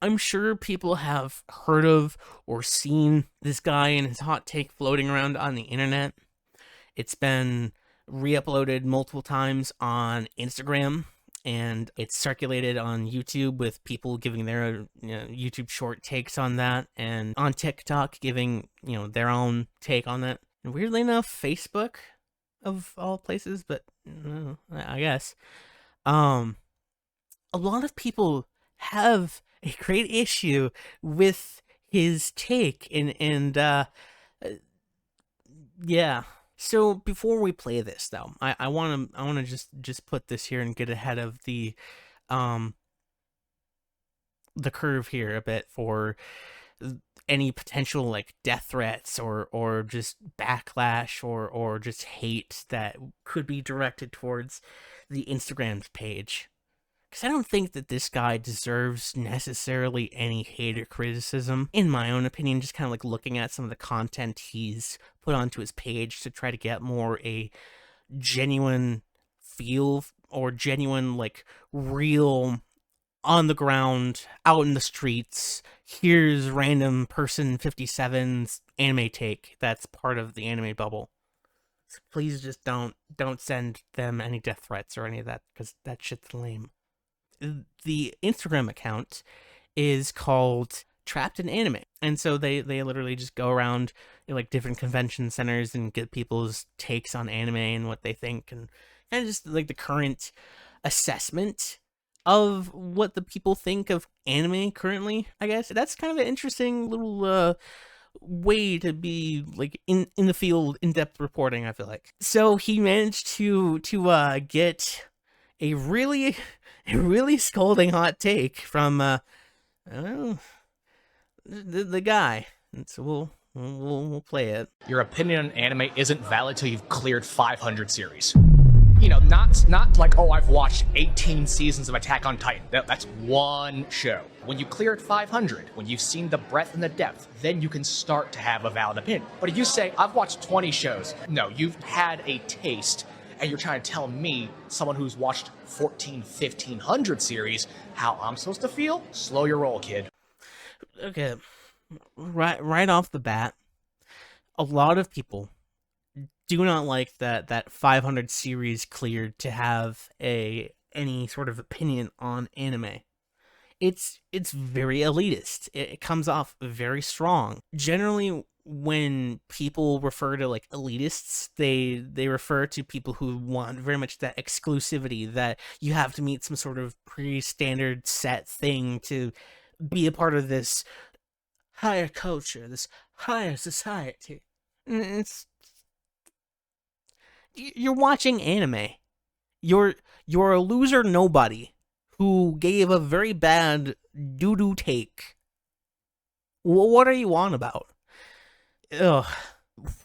I'm sure people have heard of or seen this guy and his hot take floating around on the internet. It's been re-uploaded multiple times on Instagram, and it's circulated on YouTube with people giving their YouTube short takes on that, and on TikTok giving their own take on that. And weirdly enough, Facebook of all places, but I guess um a lot of people have a great issue with his take, and yeah. So before we play this, though, I want to just put this here and get ahead of um the curve here a bit for any potential like death threats or just backlash or just hate that could be directed towards the Instagram page. Because I don't think that this guy deserves necessarily any hate or criticism, in my own opinion, just kind of like looking at some of the content he's put onto his page to try to get more a genuine feel or genuine, like, real, on the ground, out in the streets, here's random person 57's anime take that's part of the anime bubble. So please just don't send them any death threats or any of that, because that shit's lame. The Instagram account is called TrappedInAnime, and so they literally just go around like different convention centers and get people's takes on anime and what they think, and kind of just like the current assessment of what the people think of anime currently. I guess that's kind of an interesting little way to be like in the field, in-depth reporting, I feel like. So he managed to get a really scolding hot take from the guy. And so we'll play it. Your opinion on anime isn't valid till you've cleared 500 series. You know, not like, oh, I've watched 18 seasons of Attack on Titan. That's one show. When you cleared 500, when you've seen the breadth and the depth, then you can start to have a valid opinion. But if you say, I've watched 20 shows, no, you've had a taste, and you're trying to tell me, someone who's watched 1,500 series, how I'm supposed to feel? Slow your roll, kid. Okay, right off the bat, a lot of people do not like that 500 series cleared to have any sort of opinion on anime. It's very elitist. It comes off very strong. Generally, when people refer to like elitists, they refer to people who want very much that exclusivity, that you have to meet some sort of pre-standard set thing to be a part of this higher culture, this higher society. It's You're watching anime. You're a loser nobody who gave a very bad doo-doo take. What are you on about? Ugh.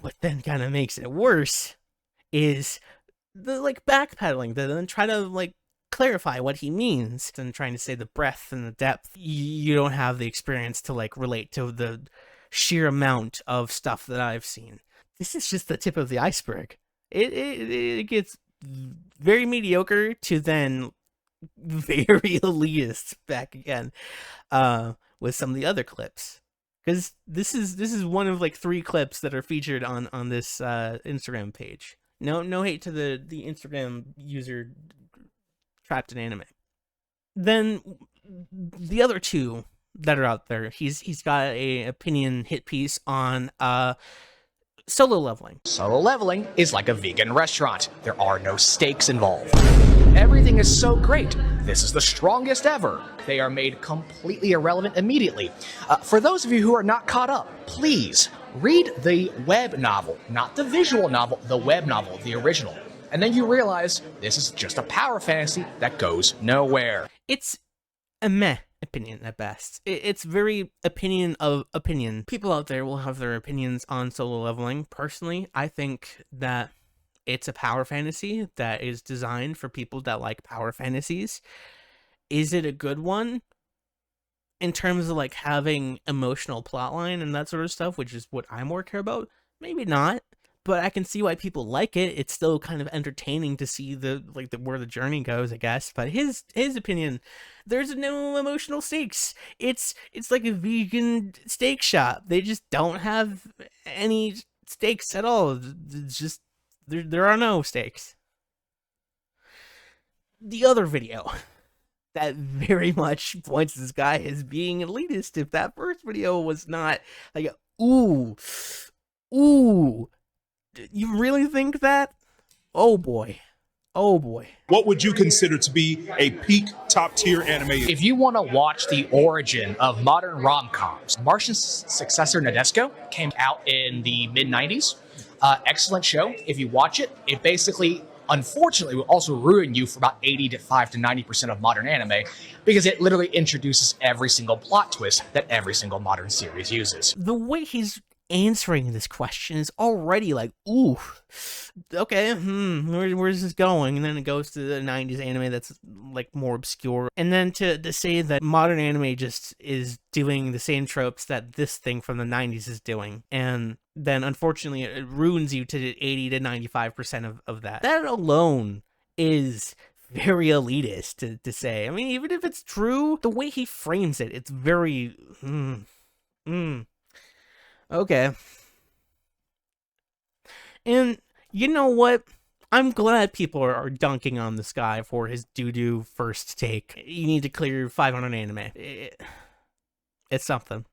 What then kind of makes it worse is the like backpedaling, then try to like clarify what he means, and trying to say the breadth and the depth. You don't have the experience to like relate to the sheer amount of stuff that I've seen. This is just the tip of the iceberg. It gets very mediocre to then very elitist back again with some of the other clips, because this is one of like 3 clips that are featured on this Instagram page. No hate to the Instagram user TrappedInAnime. Then the other 2 that are out there, he's got a opinion hit piece on solo leveling. Solo leveling is like a vegan restaurant. There are no stakes involved. Everything is so great. This is the strongest ever. They are made completely irrelevant immediately. For those of you who are not caught up, please read the web novel, not the visual novel, the web novel, the original. And then you realize this is just a power fantasy that goes nowhere. It's a meh opinion at best. It's very opinion of opinion. People out there will have their opinions on solo leveling. Personally, I think that it's a power fantasy that is designed for people that like power fantasies. Is it a good one in terms of like having emotional plotline and that sort of stuff, which is what I more care about? Maybe not, but I can see why people like it. It's still kind of entertaining to see where the journey goes, I guess. But his opinion, there's no emotional stakes. It's like a vegan steak shop. They just don't have any stakes at all. It's just there are no stakes. The other video that very much points this guy as being elitist. If that first video was not like, ooh, you really think that? Oh boy. Oh boy. What would you consider to be a peak top tier anime? If you want to watch the origin of modern rom-coms, Martian's successor Nadesco came out in the mid-90s. Excellent show. If you watch it, it basically, unfortunately, will also ruin you for about 85 to 90% of modern anime, because it literally introduces every single plot twist that every single modern series uses. The way he's answering this question is already like, ooh, okay, where's this going? And then it goes to the 90s anime that's like more obscure. And then to say that modern anime just is doing the same tropes that this thing from the 90s is doing. And then unfortunately it ruins you to 80 to 95% of that. That alone is very elitist to say. I mean, even if it's true, the way he frames it, it's very, okay. And you know what? I'm glad people are dunking on this guy for his doo-doo first take. You need to clear 500 anime. It's something.